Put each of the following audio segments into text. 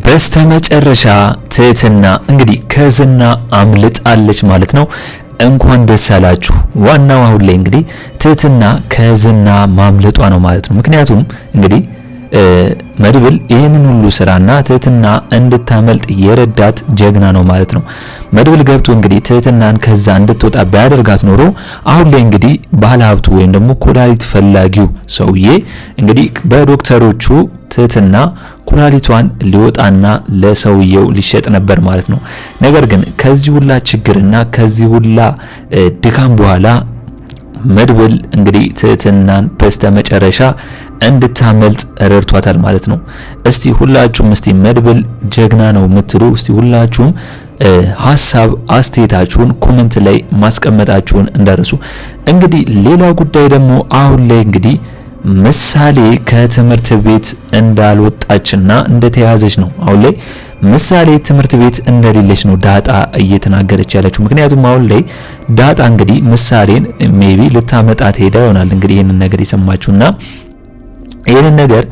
በስተመጨረሻ ትህትና እንግዲህ ከዝና አምልጣለች ማለት ነው። እንኳን ደስ አላችሁ። ዋናው አሁን ላይ እንግዲህ ትህትና ከዝና ማምለጧ ነው ማለት ነው። ምክንያቱም እንግዲህ መድብል ይህንን ሁሉ ስራና ትህትና እንድታመልጥ የረዳት ጀግና ነው ማለት ነው። መድብል ገብቶ እንግዲህ ትህትናን ከዛ እንድትወጣ ቢያደርጋት ኖሮ አሁን ላይ እንግዲህ ባለሀብቱ ወይም ደግሞ ኩላሊት ፈላጊው ሰውዬ እንግዲህ በዶክተሮቹ ትህትና ኩላሊቷን ሊወጣና ለሰውየው ሊሸጥ ነበር ማለት ነው። ነገር ግን ከዚህ ሁላ ችግርና ከዚህ ሁላ ድካም በኋላ መድብል እንግዲህ ትህትናን በስተመጨረሻ እንድታመልጥ ረድቷታል ማለት ነው። እስቲ ሁላችሁም መድብል ጀግና ነው የምትሉ እስቲ ሁላችሁም ሐሳብ አስተያየታችሁን ኮሜንት ላይ ማስቀመጣችሁን እንዳረሱ። እንግዲህ ሌላው ጉዳይ ደግሞ አሁን ላይ እንግዲህ ምሳሌ ከትምህርት ቤት እንዳልወጣችና እንደተያዘች ነው። አሁን ላይ ምሳሌ ትምህርት ቤት እንደሌለች ነው ዳጣ እየተናገረች ያለችው። ምክንያቱም አሁን ላይ ዳጣ እንግዲህ ምሳሌን ሜቢ ልታመጣት ሄዳ ይሆናል እንግዲህ ይሄንን ነገር የሰማችውና ይሄንን ነገር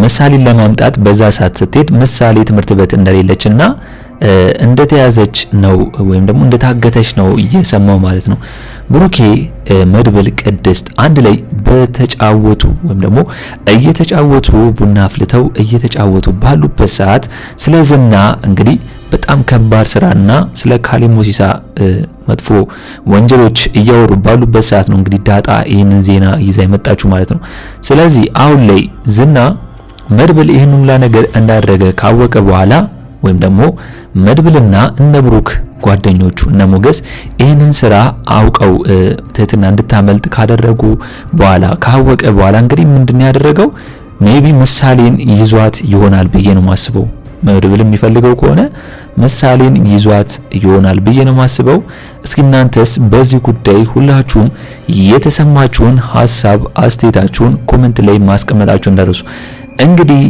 ምሳሌን ለማምጣት በዛ ሰዓት ስትሄድ ምሳሌ ትምህርት ቤት እንደሌለችና እንደተያዘች ነው ወይም ደግሞ እንደታገተች ነው እየሰማው ማለት ነው። ብሩኬ መድብል ቅድስት አንድ ላይ በተጫወቱ ወይም ደግሞ እየተጫወቱ ቡና አፍልተው እየተጫወቱ ባሉበት ሰዓት ስለ ዝና እንግዲህ በጣም ከባድ ስራና ስለ ካሌብ ሞሲሳ መጥፎ ወንጀሎች እያወሩ ባሉበት ሰዓት ነው እንግዲህ ዳጣ ይህንን ዜና ይዛ የመጣችው ማለት ነው። ስለዚህ አሁን ላይ ዝና መድብል ይህን ሁላ ነገር እንዳደረገ ካወቀ በኋላ ወይም ደግሞ መድብልና እነ ብሩክ ጓደኞቹ እነ ሞገስ ይህንን ስራ አውቀው ትህትና እንድታመልጥ ካደረጉ በኋላ ካወቀ በኋላ እንግዲህ ምንድነው ያደረገው? ሜቢ ምሳሌን ይዟት ይሆናል ብዬ ነው ማስበው። መድብል የሚፈልገው ከሆነ ምሳሌን ይዟት ይሆናል ብዬ ነው ማስበው። እስኪ እናንተስ በዚህ ጉዳይ ሁላችሁም የተሰማችሁን ሐሳብ አስተያየታችሁን ኮሜንት ላይ ማስቀመጣችሁን እንዳትረሱ። እንግዲህ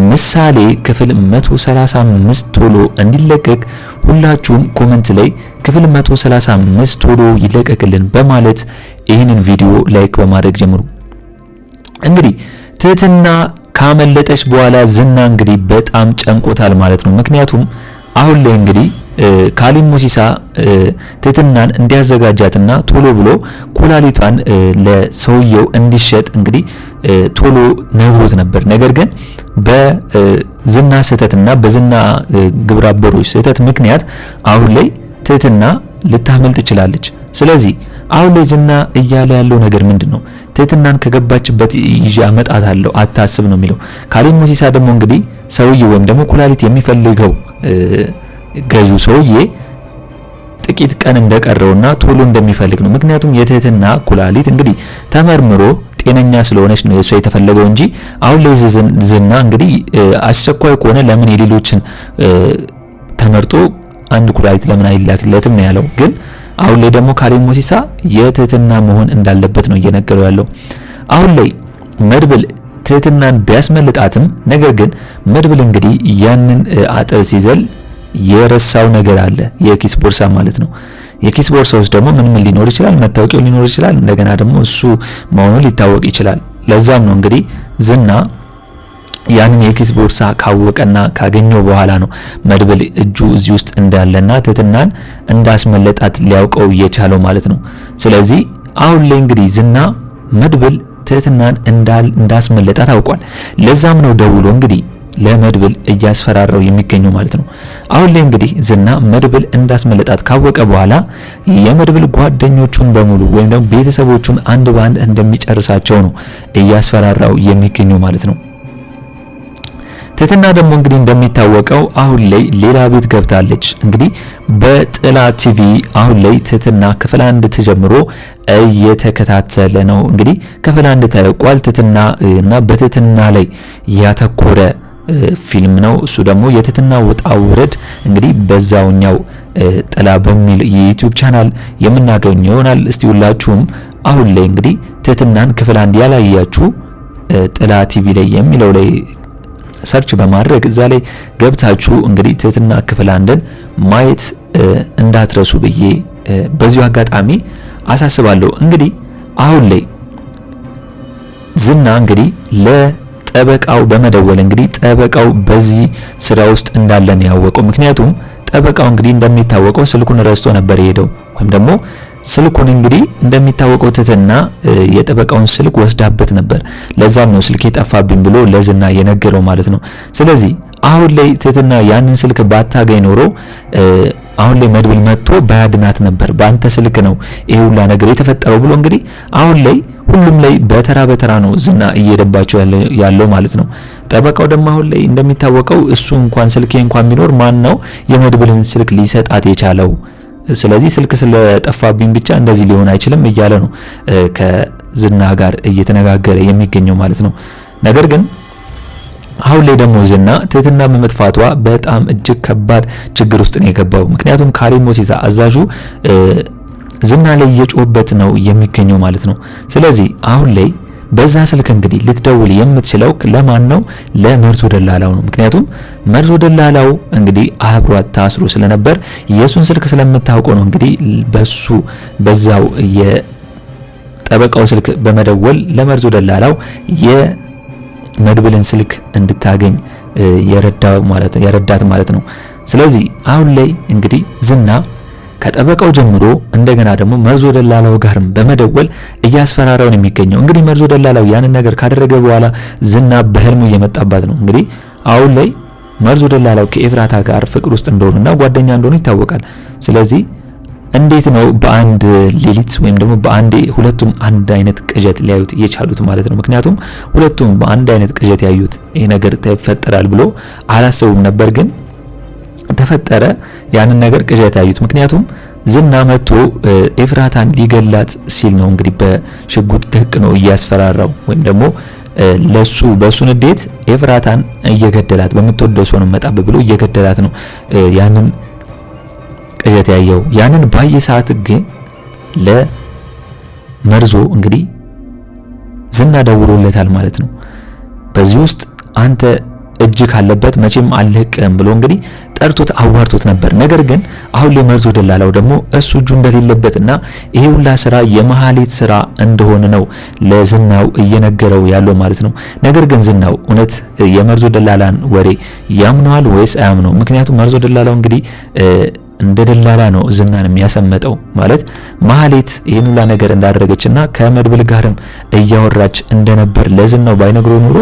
ምሳሌ ክፍል 135 ቶሎ እንዲለቀቅ ሁላችሁም ኮሜንት ላይ ክፍል 135 ቶሎ ይለቀቅልን በማለት ይህንን ቪዲዮ ላይክ በማድረግ ጀምሩ። እንግዲህ ትህትና ካመለጠች በኋላ ዝና እንግዲህ በጣም ጨንቆታል ማለት ነው። ምክንያቱም አሁን ላይ እንግዲህ ካሌብ ሞሲሳ ትህትናን እንዲያዘጋጃትና ቶሎ ብሎ ኩላሊቷን ለሰውየው እንዲሸጥ እንግዲህ ቶሎ ነግሮት ነበር። ነገር ግን በዝና ስህተትና በዝና ግብረአበሮች ስህተት ምክንያት አሁን ላይ ትህትና ልታመልጥ ትችላለች። ስለዚህ አሁን ላይ ዝና እያለ ያለው ነገር ምንድነው? ትህትናን ከገባችበት ይዤ አመጣታለሁ አታስብ ነው የሚለው። ካሌብ ሞሲሳ ደግሞ እንግዲህ ሰውዬው ወይም ደግሞ ኩላሊት የሚፈልገው ገዙ ሰውዬ ጥቂት ቀን እንደቀረውና ቶሎ እንደሚፈልግ ነው። ምክንያቱም የትህትና ኩላሊት እንግዲህ ተመርምሮ ጤነኛ ስለሆነች ነው የሷ የተፈለገው እንጂ አሁን ላይ ዝና እንግዲህ አስቸኳይ ከሆነ ለምን የሌሎችን ተመርጦ አንድ ኩላሊት ለምን አይላክለትም ነው ያለው። ግን አሁን ላይ ደግሞ ካሌብ ሞሲሳ የትህትና መሆን እንዳለበት ነው እየነገረው ያለው። አሁን ላይ መድብል ትህትናን ቢያስመልጣትም ነገር ግን መድብል እንግዲህ ያንን አጥር ሲዘል የረሳው ነገር አለ፣ የኪስ ቦርሳ ማለት ነው። የኪስ ቦርሳ ውስጥ ደግሞ ምን ሊኖር ይችላል? መታወቂያው ሊኖር ይችላል። እንደገና ደግሞ እሱ መሆኑ ሊታወቅ ይችላል። ለዛም ነው እንግዲህ ዝና ያንን የኪስ ቦርሳ ካወቀና ካገኘው በኋላ ነው መድብል እጁ እዚህ ውስጥ እንዳለና ትህትናን እንዳስመለጣት ሊያውቀው የቻለው ማለት ነው። ስለዚህ አሁን ላይ እንግዲህ ዝና መድብል ትህትናን እንዳስመለጣት አውቋል። ለዛም ነው ደውሎ እንግዲህ ለመድብል እያስፈራራው የሚገኘው ማለት ነው። አሁን ላይ እንግዲህ ዝና መድብል እንዳስመለጣት ካወቀ በኋላ የመድብል ጓደኞቹን በሙሉ ወይም ደግሞ ቤተሰቦቹን አንድ ባንድ እንደሚጨርሳቸው ነው እያስፈራራው የሚገኘው ማለት ነው። ትህትና ደግሞ እንግዲህ እንደሚታወቀው አሁን ላይ ሌላ ቤት ገብታለች። እንግዲህ በጥላ ቲቪ አሁን ላይ ትህትና ክፍል 1 ተጀምሮ እየተከታተለ ነው። እንግዲህ ክፍል 1 ተለቋል። ትህትና እና በትህትና ላይ ያተኮረ ፊልም ነው። እሱ ደግሞ የትህትና ውጣ ውረድ እንግዲህ በዛውኛው ጥላ በሚል የዩቲዩብ ቻናል የምናገኘው ይሆናል። እስቲ ሁላችሁም አሁን ላይ እንግዲህ ትህትናን ክፍል 1 ያላያችሁ ጥላ ቲቪ ላይ የሚለው ላይ ሰርች በማድረግ እዛ ላይ ገብታችሁ እንግዲህ ትህትና ክፍል 1ን ማየት እንዳትረሱ ብዬ በዚሁ አጋጣሚ አሳስባለሁ። እንግዲህ አሁን ላይ ዝና እንግዲህ ጠበቃው በመደወል እንግዲህ ጠበቃው በዚህ ስራ ውስጥ እንዳለን ያወቀው። ምክንያቱም ጠበቃው እንግዲህ እንደሚታወቀው ስልኩን ረስቶ ነበር የሄደው ወይም ደግሞ ስልኩን እንግዲህ እንደሚታወቀው ትህትና የጠበቃውን ስልክ ወስዳበት ነበር። ለዛም ነው ስልኬ ጠፋብኝ ብሎ ለዝና የነገረው ማለት ነው። ስለዚህ አሁን ላይ ትህትና ያንን ስልክ ባታገኝ ኖሮ አሁን ላይ መድብል መጥቶ ባያድናት ነበር። በአንተ ስልክ ነው ይሄ ሁላ ነገር የተፈጠረው ብሎ እንግዲህ አሁን ላይ ሁሉም ላይ በተራ በተራ ነው ዝና እየሄደባቸው ያለው ማለት ነው። ጠበቃው ደግሞ አሁን ላይ እንደሚታወቀው እሱ እንኳን ስልኬ እንኳን ቢኖር ማን ነው የመድብልን ስልክ ሊሰጣት የቻለው? ስለዚህ ስልክ ስለጠፋብኝ ብቻ እንደዚህ ሊሆን አይችልም እያለ ነው ከዝና ጋር እየተነጋገረ የሚገኘው ማለት ነው። ነገር ግን አሁን ላይ ደግሞ ዝና ትህትና በመጥፋቷ በጣም እጅግ ከባድ ችግር ውስጥ ነው የገባው። ምክንያቱም ካሌብ ሞሲሳ አዛዡ ዝና ላይ እየጮህበት ነው የሚገኘው ማለት ነው። ስለዚህ አሁን ላይ በዛ ስልክ እንግዲህ ልትደውል የምትችለው ለማን ነው? ለመርዞ ደላላው ነው። ምክንያቱም መርዞ ደላላው እንግዲህ አብሯት ታስሮ ስለነበር የሱን ስልክ ስለምታውቀው ነው እንግዲህ በዛው የጠበቃው ስልክ በመደወል ለመርዞ ደላላው የመድብልን ስልክ እንድታገኝ የረዳት ማለት ነው። ስለዚህ አሁን ላይ እንግዲህ ዝና ከጠበቃው ጀምሮ እንደገና ደግሞ መርዞ ደላላው ጋርም በመደወል እያስፈራራው ነው የሚገኘው። እንግዲህ መርዞ ደላላው ያንን ነገር ካደረገ በኋላ ዝና በህልሙ እየመጣባት ነው። እንግዲህ አሁን ላይ መርዞ ደላላው ከኤፍራታ ጋር ፍቅር ውስጥ እንደሆኑና ጓደኛ እንደሆኑ ይታወቃል። ስለዚህ እንዴት ነው በአንድ ሌሊት ወይም ደግሞ በአንድ ሁለቱም አንድ አይነት ቅዠት ሊያዩት የቻሉት ማለት ነው? ምክንያቱም ሁለቱም በአንድ አይነት ቅዠት ያዩት ይሄ ነገር ተፈጠራል ብሎ አላሰቡም ነበር፣ ግን ተፈጠረ። ያንን ነገር ቅዠት ያዩት። ምክንያቱም ዝና መጥቶ ኤፍራታን ሊገላት ሲል ነው እንግዲህ በሽጉጥ ደቅ ነው እያስፈራራው ወይም ደግሞ በሱ ንዴት ኤፍራታን እየገደላት በምትወደው ሰው ነው መጣብ ብሎ እየገደላት ነው ያንን ቅዠት ያየው። ያንን ባየ ሰዓት ግን ለመርዞ እንግዲህ ዝና ደውሎለታል ማለት ነው። በዚህ ውስጥ አንተ እጅ ካለበት መቼም አልለቅም ብሎ እንግዲህ ጠርቶት አዋርቶት ነበር። ነገር ግን አሁን ላይ መርዞ ደላላው ደግሞ እሱ እጁ እንደሌለበትና ይሄ ሁላ ስራ የመሃሌት ስራ እንደሆነ ነው ለዝናው እየነገረው ያለው ማለት ነው። ነገር ግን ዝናው እውነት የመርዞ ደላላን ወሬ ያምነዋል ወይስ አያምነው? ምክንያቱም መርዞ ደላላው እንግዲህ እንደ ደላላ ነው ዝናን የሚያሰመጠው ማለት መሃሌት ይሄን ሁላ ነገር እንዳደረገችና ከመድብል ጋርም እያወራች እንደነበር ለዝናው ባይነግረው ኑሮ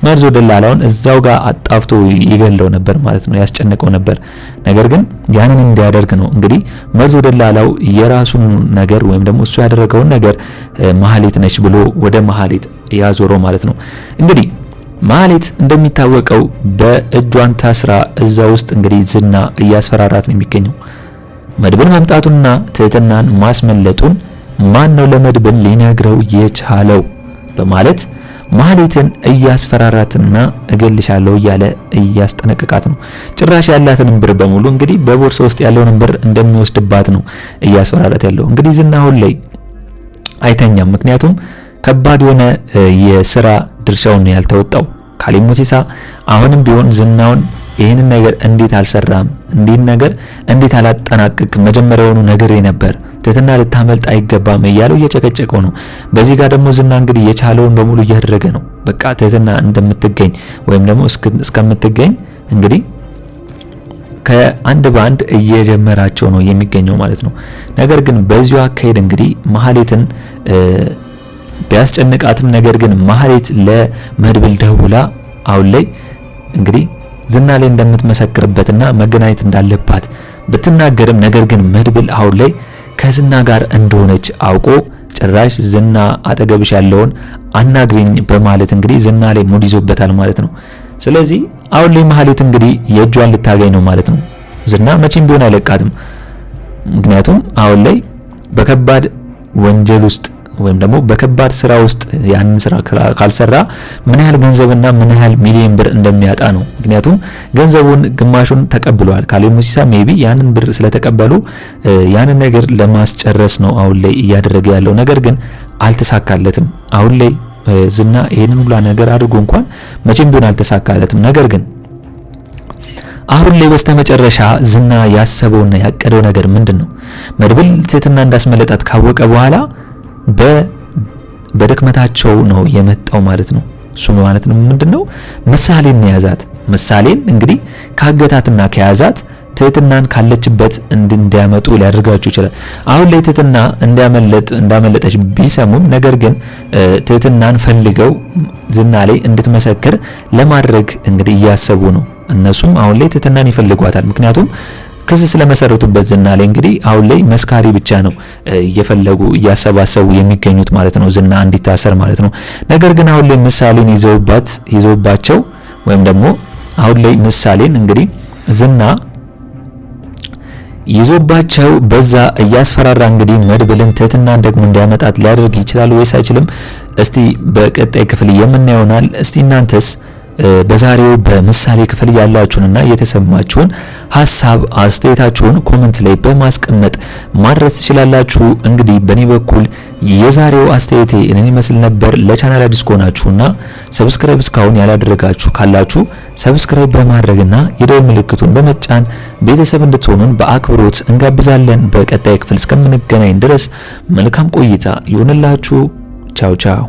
መርዞ ደላላውን እዛው ጋር አጣፍቶ ይገለው ነበር ማለት ነው፣ ያስጨንቀው ነበር። ነገር ግን ያንን እንዲያደርግ ነው እንግዲህ መርዞ ደላላው የራሱን ነገር ወይም ደግሞ እሱ ያደረገውን ነገር መሃሌት ነች ብሎ ወደ መሃሌት ያዞረው ማለት ነው። እንግዲህ መሃሌት እንደሚታወቀው በእጇን ታስራ እዛ ውስጥ እንግዲህ ዝና እያስፈራራት ነው የሚገኘው። መድብል መምጣቱና ትህትናን ማስመለጡን ማን ነው ለመድብል ሊነግረው የቻለው በማለት መሃሌትን እያስፈራራትና እገልሻለሁ እያለ እያስጠነቀቃት ነው። ጭራሽ ያላትን ብር በሙሉ እንግዲህ በቦርሳ ውስጥ ያለውን ብር እንደሚወስድባት ነው እያስፈራራት ያለው። እንግዲህ ዝና አሁን ላይ አይተኛም። ምክንያቱም ከባድ የሆነ የስራ ድርሻውን ያልተወጣው ካሌብ ሞሲሳ አሁንም ቢሆን ዝናውን ይህንን ነገር እንዴት አልሰራም፣ እንዴት አላጠናቅቅ፣ መጀመሪያውኑ ነግሬ ነበር፣ ትህትና ልታመልጥ አይገባም እያለው እየጨቀጨቀው ነው። በዚህ ጋር ደግሞ ዝና እንግዲህ የቻለውን በሙሉ እያደረገ ነው። በቃ ትህትና እንደምትገኝ ወይም ደግሞ እስከምትገኝ እንግዲህ ከአንድ በአንድ እየጀመራቸው ነው የሚገኘው ማለት ነው። ነገር ግን በዚሁ አካሄድ እንግዲህ መሃሌትን ቢያስጨንቃትም ነገር ግን መሃሌት ለመድብል ደውላ አሁን ላይ እንግዲህ ዝና ላይ እንደምትመሰክርበትና መገናኘት እንዳለባት ብትናገርም ነገር ግን መድብል አሁን ላይ ከዝና ጋር እንደሆነች አውቆ ጭራሽ ዝና አጠገብሽ ያለውን አናግሪኝ በማለት እንግዲህ ዝና ላይ ሙድ ይዞበታል ማለት ነው። ስለዚህ አሁን ላይ መሃሌት እንግዲህ የእጇን ልታገኝ ነው ማለት ነው። ዝና መቼም ቢሆን አይለቃትም። ምክንያቱም አሁን ላይ በከባድ ወንጀል ውስጥ ወይም ደግሞ በከባድ ስራ ውስጥ ያንን ስራ ካልሰራ ምን ያህል ገንዘብና ምን ያህል ሚሊዮን ብር እንደሚያጣ ነው። ምክንያቱም ገንዘቡን ግማሹን ተቀብሏል ካሌብ ሞሲሳ ሜቢ ያንን ብር ስለተቀበሉ ያንን ነገር ለማስጨረስ ነው አሁን ላይ እያደረገ ያለው። ነገር ግን አልተሳካለትም። አሁን ላይ ዝና ይሄንን ሁሉ ነገር አድርጎ እንኳን መቼም ቢሆን አልተሳካለትም። ነገር ግን አሁን ላይ በስተመጨረሻ ዝና ያሰበውና ያቀደው ነገር ምንድነው? መድብል ትህትና እንዳስመለጣት ካወቀ በኋላ በድክመታቸው ነው የመጣው ማለት ነው። እሱ ማለት ነው ምንድነው ምሳሌን ያዛት። ምሳሌን እንግዲህ ካገታትና ከያዛት ትህትናን ካለችበት እንዲያመጡ ሊያደርጋቸው ይችላል። አሁን ላይ ትህትና እንዳመለጠች ቢሰሙም ነገር ግን ትህትናን ፈልገው ዝና ላይ እንድትመሰክር ለማድረግ እንግዲህ እያሰቡ ነው። እነሱም አሁን ላይ ትህትናን ይፈልጓታል። ምክንያቱም ክስ ስለመሰረቱበት ዝና ላይ እንግዲህ አሁን ላይ መስካሪ ብቻ ነው እየፈለጉ እያሰባሰቡ የሚገኙት ማለት ነው፣ ዝና እንዲታሰር ማለት ነው። ነገር ግን አሁን ላይ ምሳሌን ይዘውባቸው ወይም ደግሞ አሁን ላይ ምሳሌን እንግዲህ ዝና ይዞባቸው በዛ እያስፈራራ እንግዲህ መድብልን ትህትናን ደግሞ እንዲያመጣት ሊያደርግ ይችላል ወይስ አይችልም? እስቲ በቀጣይ ክፍል የምናየውናል። እስቲ እናንተስ በዛሬው በምሳሌ ክፍል ያላችሁንና የተሰማችሁን ሐሳብ አስተያየታችሁን ኮሜንት ላይ በማስቀመጥ ማድረስ ትችላላችሁ። እንግዲህ በእኔ በኩል የዛሬው አስተያየቴ እኔን ይመስል ነበር። ለቻናል አዲስ ከሆናችሁና ሰብስክራይብ እስካሁን ያላደረጋችሁ ካላችሁ ሰብስክራይብ በማድረግና የደወል ምልክቱን በመጫን ቤተሰብ እንድትሆኑን በአክብሮት እንጋብዛለን። በቀጣይ ክፍል እስከምንገናኝ ድረስ መልካም ቆይታ ይሁንላችሁ። ቻው ቻው።